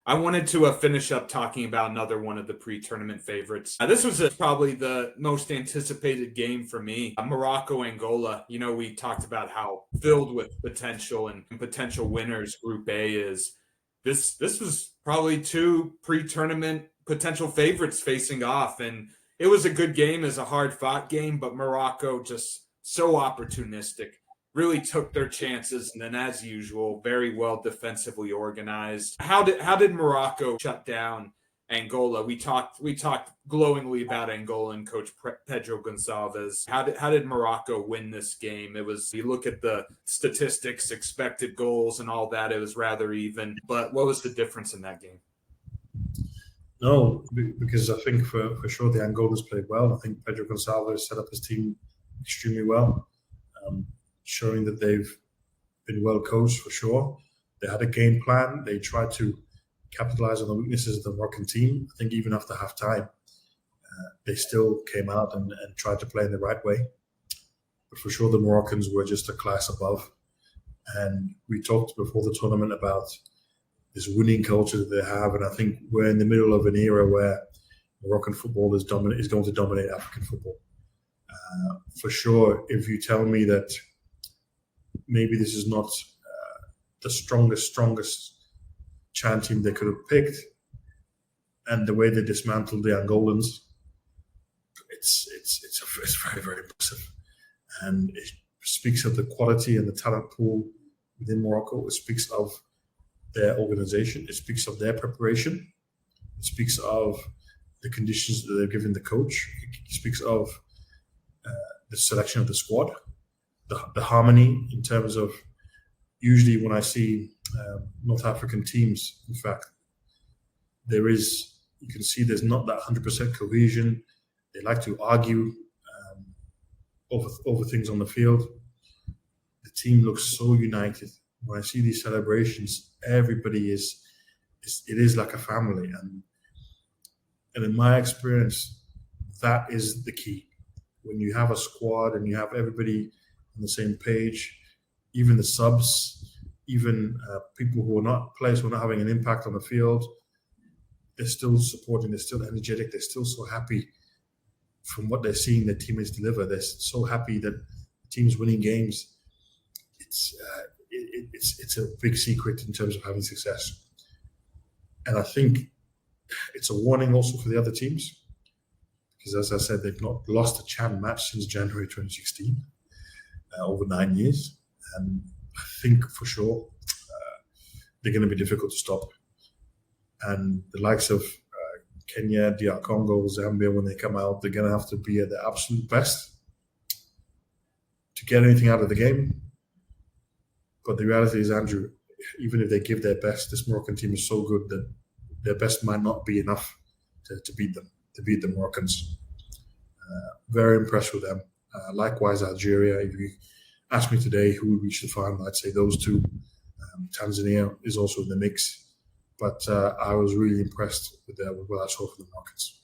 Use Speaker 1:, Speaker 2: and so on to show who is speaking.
Speaker 1: I wanted to finish up talking about another one of the pre-tournament favorites. This was probably the most anticipated game for me. Morocco, Angola. You know, we talked about how filled with potential and potential winners Group A is. This was probably two pre-tournament potential favorites facing off, and it was a good game, as a hard-fought game, but Morocco just so opportunistic. Really took their chances, and then, as usual, very well defensively organized. How did Morocco shut down Angola? We talked glowingly about Angola and Coach Pedro Gonçalves. How did Morocco win this game? It was, you look at the statistics, expected goals, and all that. It was rather even. But what was the difference in that game?
Speaker 2: No, because I think for sure the Angolans played well. I think Pedro Gonçalves set up his team extremely well. Showing that they've been well coached for sure. They had a game plan. They tried to capitalize on the weaknesses of the Moroccan team. I think even after half-time, they still came out and tried to play in the right way. But for sure, the Moroccans were just a class above. And we talked before the tournament about this winning culture that they have. And I think we're in the middle of an era where Moroccan football is going to dominate African football. For sure, if you tell me that maybe this is not the strongest Chan team they could have picked, and the way they dismantled the Angolans, it's very, very impressive, and it speaks of the quality and the talent pool within Morocco. It speaks of their organization. It speaks of their preparation. It speaks of the conditions that they've given the coach. It speaks of the selection of the squad. The harmony in terms of, usually when I see North African teams, in fact, you can see there's not that 100% cohesion. They like to argue over things on the field. The team looks so united. When I see these celebrations, everybody it is like a family. And in my experience, that is the key. When you have a squad and you have everybody on the same page, even the subs, even people who are not players who are not having an impact on the field, they're still supporting, they're still energetic, they're still so happy from what they're seeing their teammates deliver. They're so happy that the team's winning games. It's a big secret in terms of having success. And I think it's a warning also for the other teams, because as I said, they've not lost a Chan match since January 2016. Over 9 years, and I think for sure they're going to be difficult to stop. And the likes of Kenya, DR Congo, Zambia, when they come out, they're going to have to be at their absolute best to get anything out of the game. But the reality is, Andrew, even if they give their best, this Moroccan team is so good that their best might not be enough to beat them, to beat the Moroccans. Very impressed with them. Likewise, Algeria. If you ask me today who would reach the final, I'd say those two. Tanzania is also in the mix. But I was really impressed with what I saw from the Moroccans.